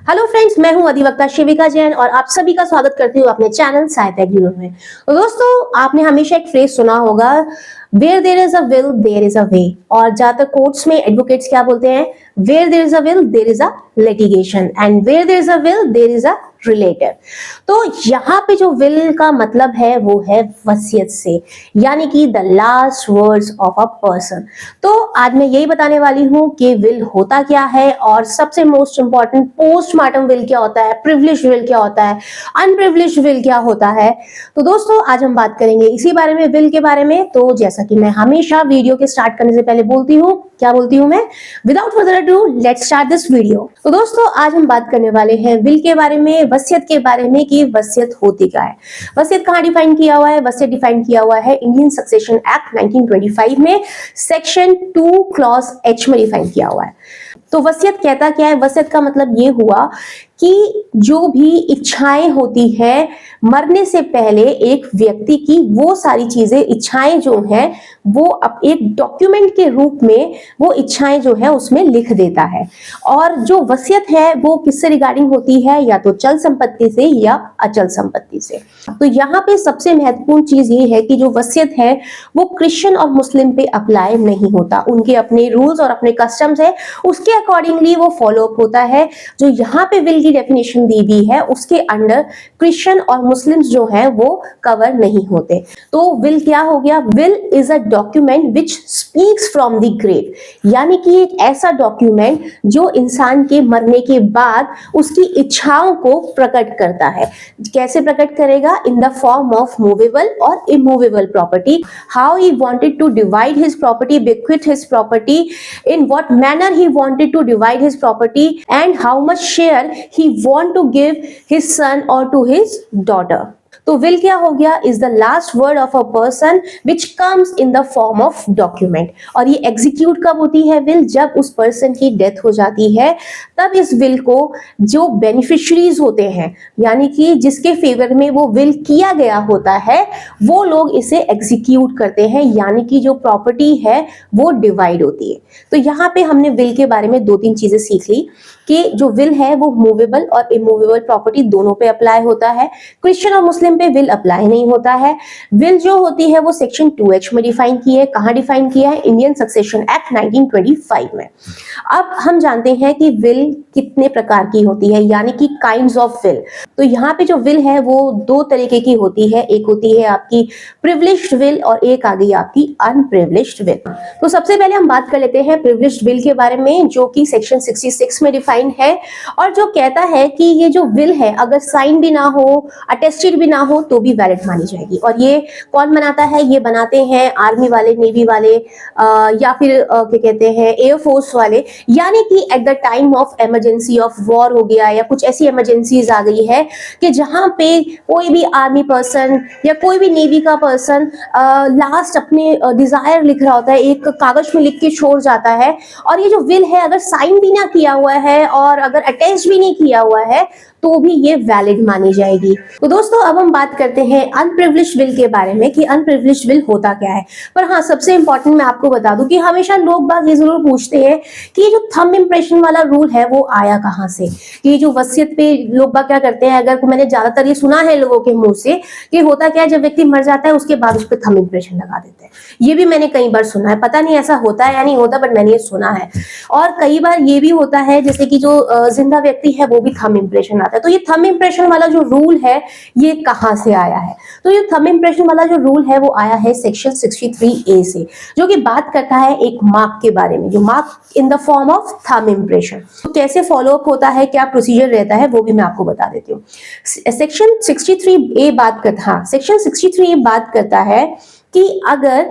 Hello friends, मैं हूं अधिवक्ता शिविका जैन और आप सभी का स्वागत करती हूं अपने चैनल सहायता गुरु में। तो दोस्तों, आपने हमेशा एक फ्रेज सुना होगा, where there is a will there is a way. और ज्यादातर कोर्ट्स में एडवोकेट्स क्या बोलते हैं, where there is a will there is a litigation and where there is a will there is a relative. तो यहाँ पे जो विल का मतलब है वो है वसीयत से, यानी कि the last words of a person. तो आज मैं यही बताने वाली हूँ कि विल होता क्या है और सबसे मोस्ट इंपॉर्टेंट पोस्टमार्टम विल क्या होता है, प्रिविलेज्ड विल क्या होता है, अनप्रिविलेज्ड विल क्या होता है। तो दोस्तों, आज हम बात करेंगे इसी बारे में, विल के बारे में। तो जैसा कि मैं हमेशा वीडियो के स्टार्ट करने से पहले बोलती हूँ, क्या बोलती हूँ मैं, without further ado let's start this video. तो दोस्तों, आज हम बात करने वाले हैं विल के बारे में, वसीयत के बारे में कि वसीयत होती क्या है। वसीयत कहाँ डिफाइन किया हुआ है? वसीयत डिफाइन किया हुआ है इंडियन सक्सेशन एक्ट 1925 में, सेक्शन 2 क्लॉज H में डिफाइन किया हुआ है। तो वसीयत कहता क्या है? वसीयत का मतलब ये हुआ कि जो भी इच्छाएं होती है मरने से पहले एक व्यक्ति की, वो सारी चीजें, इच्छाएं जो हैं वो अब एक डॉक्यूमेंट के रूप में वो इच्छाएं जो है उसमें लिख देता है। और जो वसीयत है वो किससे रिगार्डिंग होती है? या तो चल संपत्ति से या अचल संपत्ति से। तो यहाँ पे सबसे महत्वपूर्ण चीज ये है कि जो वसीयत है वो क्रिश्चियन और मुस्लिम पे अप्लाई नहीं होता। उनके अपने रूल्स और अपने कस्टम्स है, उसके अकॉर्डिंगली वो फॉलो अप होता है। जो यहाँ पे विल की डेफिनेशन दी हुई है उसके अंडर क्रिश्चियन और मुस्लिम्स जो है वो कवर नहीं होते। तो विल क्या हो गया? Will is a document which speaks from the grave, यानी कि एक ऐसा डॉक्यूमेंट जो इंसान के मरने के बाद उसकी इच्छाओं को प्रकट करता है। कैसे प्रकट करेगा? In the form of movable और immovable property, how he wanted to divide his property, bequeath his property, in what manner he wanted to divide his property, and how much share he want to give his son or to his daughter. तो will क्या हो गया? Is the last word of a person which comes in the form of document. और ये execute कब होती है will? जब उस पर्सन की डेथ हो जाती है, तब इस विल को जो बेनिफिशरीज होते हैं, यानी कि जिसके फेवर में वो विल किया गया होता है, वो लोग इसे एग्जीक्यूट करते हैं, यानी कि जो प्रॉपर्टी है वो डिवाइड होती है। तो यहाँ पे हमने विल के बारे में 2-3 चीजें सीख ली कि जो विल है वो मूवेबल और इमूवेबल प्रॉपर्टी दोनों पे अप्लाई होता है। क्रिश्चियन और मुस्लिम पे विल अप्लाई नहीं होता है। विल जो होती है वो सेक्शन 2H में डिफाइन की है। कहाँ डिफाइन किया है? इंडियन सक्सेशन एक्ट 1925 में। अब हम जानते हैं कि विल कितने प्रकार की होती है, यानी कि काइंड्स ऑफ विल। तो यहाँ पे जो विल है वो 2 तरीके की होती है। एक होती है आपकी प्रिविलेज्ड विल और एक आ गई आपकी अनप्रिविलेज्ड विल। तो सबसे पहले हम बात कर लेते हैं प्रिविलेज्ड विल के बारे में, जो कि सेक्शन 66 में डिफाइन है और जो कहता है कि ये जो विल है अगर साइन भी ना हो, अटेस्टेड भी ना हो, तो भी वैलिड मानी जाएगी। और ये कौन बनाता है? ये बनाते हैं आर्मी वाले, नेवी वाले, या फिर क्या कहते हैं, एयरफोर्स वाले। यानी कि at the time of emergency of war हो गया या कुछ ऐसी इमरजेंसीज आ गई है कि जहां पे कोई भी आर्मी पर्सन या कोई भी नेवी का पर्सन लास्ट अपने डिजायर लिख रहा होता है, एक कागज में लिख के छोड़ जाता है, और ये जो विल है अगर साइन भी ना किया हुआ है और अगर अटैच भी नहीं किया हुआ है तो भी ये वैलिड मानी जाएगी। तो दोस्तों, अब हम बात करते हैं अनप्रिविलेज्ड विल के बारे में कि अनप्रिविलेज्ड विल होता क्या है। पर हाँ, सबसे इंपॉर्टेंट मैं आपको बता दूं कि हमेशा लोग बाग ये जरूर पूछते हैं कि ये जो थंब इंप्रेशन वाला रूल है वो आया कहाँ से। कि जो वसीयत पे लोग बाग क्या करते हैं, अगर मैंने ज्यादातर ये सुना है लोगों के मुंह से कि होता क्या है, जब व्यक्ति मर जाता है उसके बाद उस पर थंब इंप्रेशन लगा देते हैं। ये भी मैंने कई बार सुना है, पता नहीं ऐसा होता है या नहीं होता, बट मैंने ये सुना है। और कई बार ये भी होता है जैसे कि जो जिंदा व्यक्ति है वो भी थंब इंप्रेशन आता है। तो ये थंब इंप्रेशन वाला जो रूल है ये कहां से आया है? तो ये थंब इंप्रेशन वाला जो रूल है वो आया है सेक्शन 63A से, जो कि बात करता है एक मार्क के बारे में, जो mark in the form of thumb impression. तो कैसे फॉलो अप होता है, क्या प्रोसीजर रहता है, वो भी मैं आपको बता देती हूँ। सेक्शन 63A बात करता, हाँ, सेक्शन 63A बात करता है कि अगर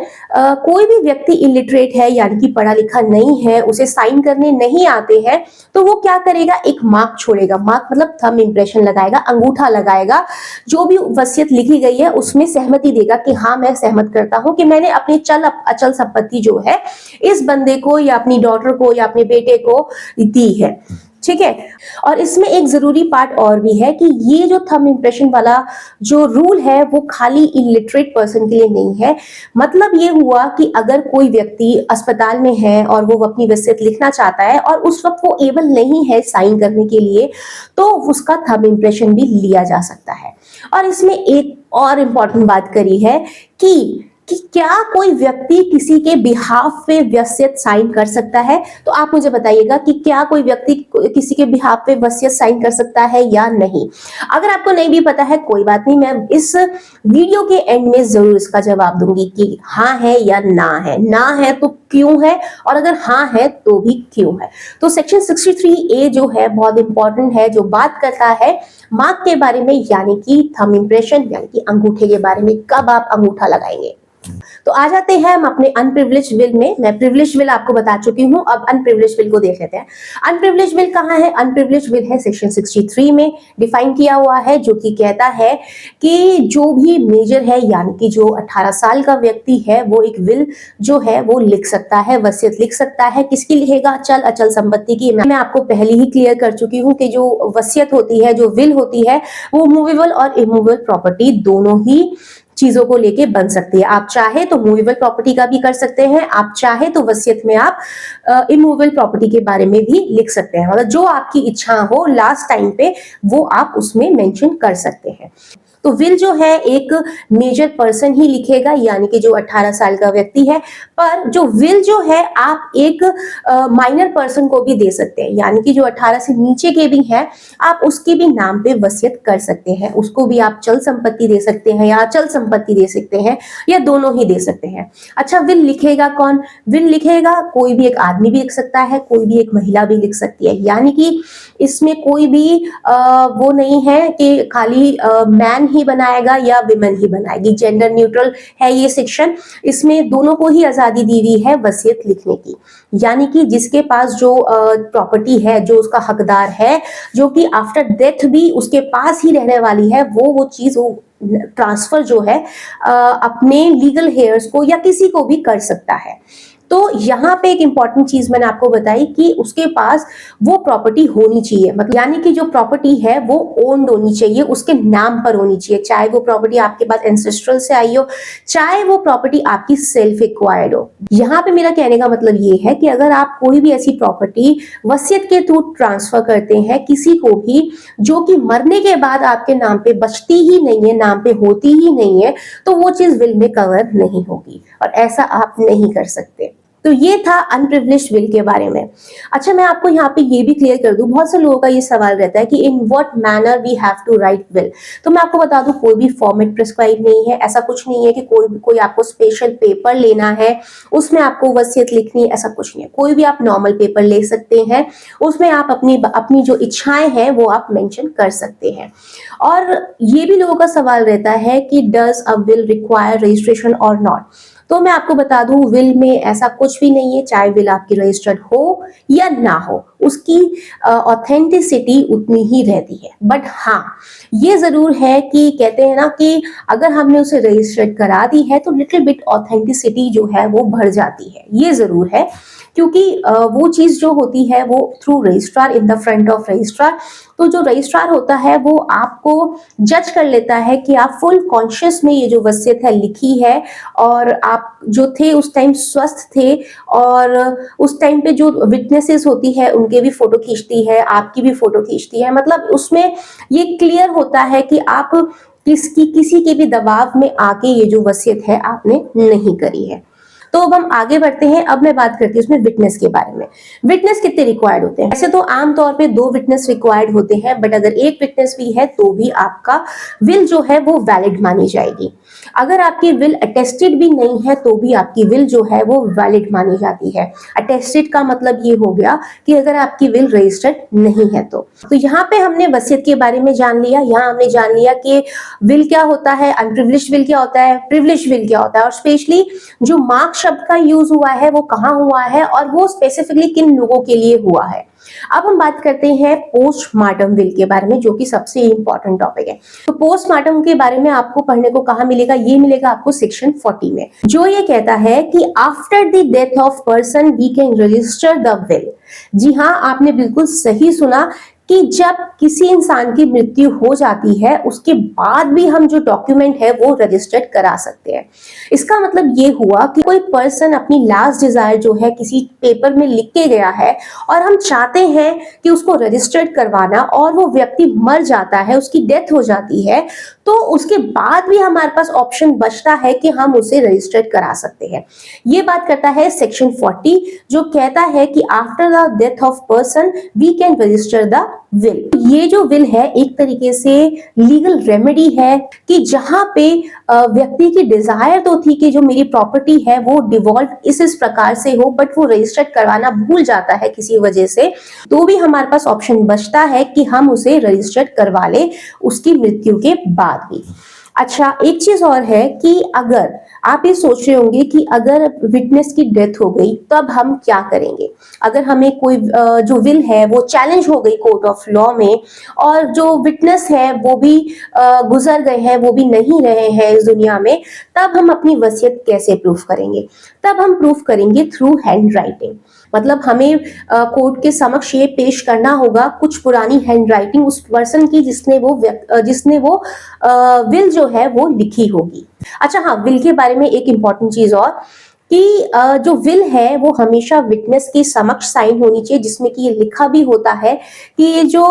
कोई भी व्यक्ति इलिटरेट है, यानी कि पढ़ा लिखा नहीं है, उसे साइन करने नहीं आते हैं, तो वो क्या करेगा? एक मार्क छोड़ेगा। मार्क मतलब थंब इंप्रेशन लगाएगा, अंगूठा लगाएगा। जो भी वसीयत लिखी गई है उसमें सहमति देगा कि हाँ, मैं सहमत करता हूं कि मैंने अपनी चल अचल संपत्ति जो है इस बंदे को या अपनी डॉटर को या अपने बेटे को दी है। ठीक है। और इसमें एक जरूरी पार्ट और भी है कि ये जो थंब इम्प्रेशन वाला जो रूल है वो खाली इलिटरेट पर्सन के लिए नहीं है। मतलब ये हुआ कि अगर कोई व्यक्ति अस्पताल में है और वो अपनी वसीयत लिखना चाहता है और उस वक्त वो एबल नहीं है साइन करने के लिए, तो उसका थंब इम्प्रेशन भी लिया जा सकता है। और इसमें एक और इम्पॉर्टेंट बात करी है कि क्या कोई व्यक्ति किसी के बिहाफ पे वसीयत साइन कर सकता है। तो आप मुझे बताइएगा कि क्या कोई व्यक्ति किसी के बिहाफ पे वसीयत साइन कर सकता है या नहीं। अगर आपको नहीं भी पता है कोई बात नहीं, मैं इस वीडियो के एंड में जरूर इसका जवाब दूंगी कि हाँ है या ना है। ना है तो क्यों है, और अगर हाँ है तो भी क्यों है। तो सेक्शन 63A जो है बहुत इंपॉर्टेंट है, जो बात करता है मार्क के बारे में, यानी कि थंब इम्प्रेशन, यानी कि अंगूठे के बारे में, कब आप अंगूठा लगाएंगे। तो आ जाते हैं हम अपने अनप्रिविलेज्ड विल में। मैं प्रिविलेज्ड विल आपको बता चुकी हूं, अब अनप्रिविलेज्ड विल को देख लेते हैं। अनप्रिविलेज्ड विल कहां है? अनप्रिविलेज्ड विल है सेक्शन 63 में डिफाइन किया हुआ है, जो कि कहता है कि जो भी मेजर है, यानी कि जो 18 साल का व्यक्ति है, वो एक विल जो है वो लिख सकता है, वसीयत लिख सकता है। किसकी लिखेगा? चल अचल संपत्ति की। मैं आपको पहले ही क्लियर कर चुकी हूँ कि जो वसीयत होती है, जो विल होती है, वो मूवेबल और इमूवेबल प्रॉपर्टी दोनों ही चीजों को लेके बन सकती है। आप चाहे तो मूवेबल प्रॉपर्टी का भी कर सकते हैं, आप चाहे तो वसीयत में आप इमूवेबल प्रॉपर्टी के बारे में भी लिख सकते हैं। मतलब जो आपकी इच्छा हो लास्ट टाइम पे वो आप उसमें मेंशन कर सकते हैं। तो विल जो है एक मेजर पर्सन ही लिखेगा, यानी कि जो 18 साल का व्यक्ति है। पर जो विल जो है आप एक माइनर पर्सन को भी दे सकते हैं, यानी कि जो 18 से नीचे के भी हैं, आप उसके भी नाम पे वसीयत कर सकते हैं। उसको भी आप चल संपत्ति दे सकते हैं या अचल संपत्ति दे सकते हैं, या दोनों ही दे सकते हैं। अच्छा, विल लिखेगा कौन? विल लिखेगा कोई भी एक आदमी भी लिख सकता है, कोई भी एक महिला भी लिख सकती है। यानी कि इसमें कोई भी वो नहीं है कि खाली मैन ही बनाएगा या विमेन ही बनाएगी। जेंडर न्यूट्रल है ये सेक्शन। इसमें दोनों को ही आजादी दी हुई है वसीयत लिखने की। यानी कि जिसके पास जो प्रॉपर्टी है, जो उसका हकदार है, जो कि आफ्टर डेथ भी उसके पास ही रहने वाली है, वो चीज ट्रांसफर जो है अपने लीगल हेयर्स को या किसी को भी कर सकता है। तो यहाँ पे एक इंपॉर्टेंट चीज मैंने आपको बताई कि उसके पास वो प्रॉपर्टी होनी चाहिए, मतलब यानी कि जो प्रॉपर्टी है वो ओन्ड होनी चाहिए, उसके नाम पर होनी चाहिए। चाहे वो प्रॉपर्टी आपके पास एंसेस्ट्रल से आई हो, चाहे वो प्रॉपर्टी आपकी सेल्फ एक्वायर्ड हो। यहाँ पे मेरा कहने का मतलब ये है कि अगर आप कोई भी ऐसी प्रॉपर्टी वसीयत के थ्रू ट्रांसफर करते हैं किसी को भी, जो कि मरने के बाद आपके नाम पे बचती ही नहीं है, नाम पे होती ही नहीं है, तो वो चीज विल में कवर नहीं होगी, और ऐसा आप नहीं कर सकते। तो ये था अनप्रिविलेज्ड विल के बारे में। अच्छा, मैं आपको यहाँ पे ये भी क्लियर कर दूं, बहुत से लोगों का ये सवाल रहता है कि in what manner we have to write will. तो मैं आपको बता दूं, कोई भी फॉर्मेट प्रिस्क्राइब नहीं है। ऐसा कुछ नहीं है कि कोई आपको स्पेशल पेपर लेना है, उसमें आपको वसीयत लिखनी है, ऐसा कुछ नहीं है। कोई भी आप नॉर्मल पेपर ले सकते हैं, उसमें आप अपनी जो इच्छाएं हैं वो आप मेंशन कर सकते हैं। और ये भी लोगों का सवाल रहता है कि does a will require registration और नॉट। तो मैं आपको बता दूं, विल में ऐसा कुछ भी नहीं है। चाहे विल आपकी रजिस्टर्ड हो या ना हो, उसकी ऑथेंटिसिटी उतनी ही रहती है। बट हाँ, ये जरूर है कि कहते हैं ना कि अगर हमने उसे रजिस्टर्ड करा दी है तो लिटिल बिट ऑथेंटिसिटी जो है वो बढ़ जाती है। ये जरूर है, क्योंकि वो चीज जो होती है वो through registrar, in the front of registrar. तो जो रजिस्ट्रार होता है वो आपको जज कर लेता है कि आप फुल कॉन्शियस में ये जो वसीयत है लिखी है, और आप जो थे उस टाइम स्वस्थ थे, और उस टाइम पे जो विटनेसेस होती है उनके भी फोटो खींचती है, आपकी भी फोटो खींचती है। मतलब उसमें ये क्लियर होता है कि आप किसी के भी दबाव में आके ये जो वसीयत है आपने नहीं करी है। तो अब हम आगे बढ़ते हैं। अब मैं बात करती हूँ उसमें विटनेस के बारे में। विटनेस कितने रिक्वायर्ड होते हैं? वैसे तो आमतौर पे 2 विटनेस रिक्वायर्ड होते हैं, बट अगर 1 विटनेस भी है तो भी आपका विल जो है वो वैलिड मानी जाएगी। अगर आपकी विल अटेस्टेड भी नहीं है तो भी आपकी विल जो है वो वैलिड मानी जाती है। अटेस्टेड का मतलब ये हो गया कि अगर आपकी विल रजिस्टर्ड नहीं है तो यहाँ पे हमने वसीयत के बारे में जान लिया। यहाँ हमने जान लिया कि विल क्या होता है, अनप्रिविलेज्ड विल क्या होता है, प्रिविलेज्ड विल क्या होता है, और स्पेशली जो मार्क शब्द का यूज हुआ है वो कहाँ हुआ है और वो स्पेसिफिकली किन लोगों के लिए हुआ है। अब हम बात करते हैं पोस्टमार्टम विल के बारे में, जो कि सबसे इंपॉर्टेंट टॉपिक है। तो पोस्टमार्टम के बारे में आपको पढ़ने को कहाँ मिलेगा? ये मिलेगा आपको सेक्शन 40 में, जो ये कहता है कि after the death of person we can register the will. जी हाँ, आपने बिल्कुल सही सुना कि जब किसी इंसान की मृत्यु हो जाती है उसके बाद भी हम जो डॉक्यूमेंट है वो रजिस्टर्ड करा सकते हैं। इसका मतलब ये हुआ कि कोई पर्सन अपनी लास्ट डिजायर जो है किसी पेपर में लिख के गया है और हम चाहते हैं कि उसको रजिस्टर्ड करवाना, और वो व्यक्ति मर जाता है, उसकी डेथ हो जाती है, तो उसके बाद भी हमारे पास ऑप्शन बचता है कि हम उसे रजिस्टर्ड करा सकते हैं। ये बात करता है सेक्शन 40, जो कहता है कि after the death of person we can register the will. ये जो विल है एक तरीके से लीगल रेमेडी है कि जहां पे व्यक्ति की डिजायर तो थी कि जो मेरी प्रॉपर्टी है वो डिवॉल्व इस प्रकार से हो, बट वो रजिस्टर्ड करवाना भूल जाता है किसी वजह से, तो भी हमारे पास ऑप्शन बचता है कि हम उसे रजिस्टर्ड करवा ले उसकी मृत्यु के बाद भी। अच्छा, एक चीज और है कि अगर आप ये सोच रहे होंगे कि अगर विटनेस की डेथ हो गई तब हम क्या करेंगे, अगर हमें कोई जो विल है वो चैलेंज हो गई कोर्ट ऑफ लॉ में और जो विटनेस है वो भी गुजर गए हैं, वो भी नहीं रहे हैं इस दुनिया में, तब हम अपनी वसीयत कैसे प्रूफ करेंगे? तब हम प्रूफ करेंगे थ्रू हैंड राइटिंग। मतलब हमें कोर्ट के समक्ष ये पेश करना होगा कुछ पुरानी हैंड राइटिंग उस पर्सन की जिसने वो विल जो है वो लिखी होगी। अच्छा हाँ, विल के बारे में एक इंपॉर्टेंट चीज और कि जो विल है वो हमेशा विटनेस के समक्ष साइन होनी चाहिए, जिसमें कि ये लिखा भी होता है कि ये जो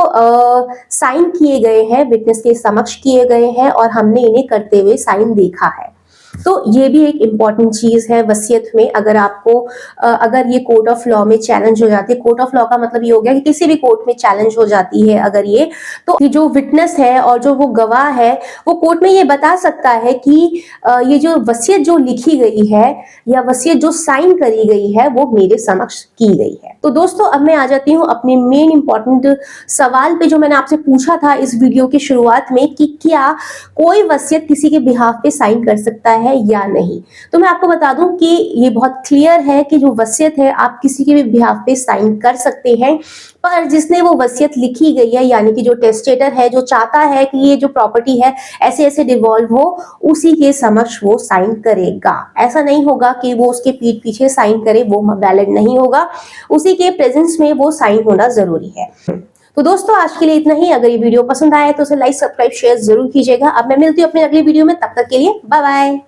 साइन किए गए हैं विटनेस के समक्ष किए गए हैं और हमने इन्हें करते हुए साइन देखा है। तो ये भी एक इम्पॉर्टेंट चीज है वसीयत में। अगर आपको अगर ये कोर्ट ऑफ लॉ में चैलेंज हो जाती है, कोर्ट ऑफ लॉ का मतलब ये हो गया कि किसी भी कोर्ट में चैलेंज हो जाती है अगर ये, तो कि जो विटनेस है और जो वो गवाह है वो कोर्ट में ये बता सकता है कि ये जो वसीयत जो लिखी गई है या वसीयत जो साइन करी गई है वो मेरे समक्ष की गई है। तो दोस्तों, अब मैं आ जाती हूँ अपने मेन इंपॉर्टेंट सवाल पे जो मैंने आपसे पूछा था इस वीडियो की शुरुआत में कि क्या कोई वसीयत किसी के बिहाफ पे साइन कर सकता है या नहीं। तो मैं आपको बता दूं कि ये बहुत क्लियर है कि जो वसीयत है आप किसी के भी बिहाफ पे साइन कर सकते हैं, पर जिसने वो वसीयत लिखी गई है यानी कि जो टेस्टेटर है, जो चाहता है कि ये जो प्रॉपर्टी है ऐसे ऐसे डिवॉल्व हो, उसी के समक्ष वो साइन करेगा। ऐसा नहीं होगा कि वो उसके पीठ पीछे साइन करे, वो वैलिड नहीं होगा, उसी के प्रेजेंस में वो साइन होना जरूरी है। तो दोस्तों, आज के लिए इतना ही। अगर ये वीडियो पसंद आया तो उसे लाइक, सब्सक्राइब, शेयर जरूर कीजिएगा। अब मैं मिलती हूँ अपने अगली वीडियो में, तब तक के लिए बाय बाय।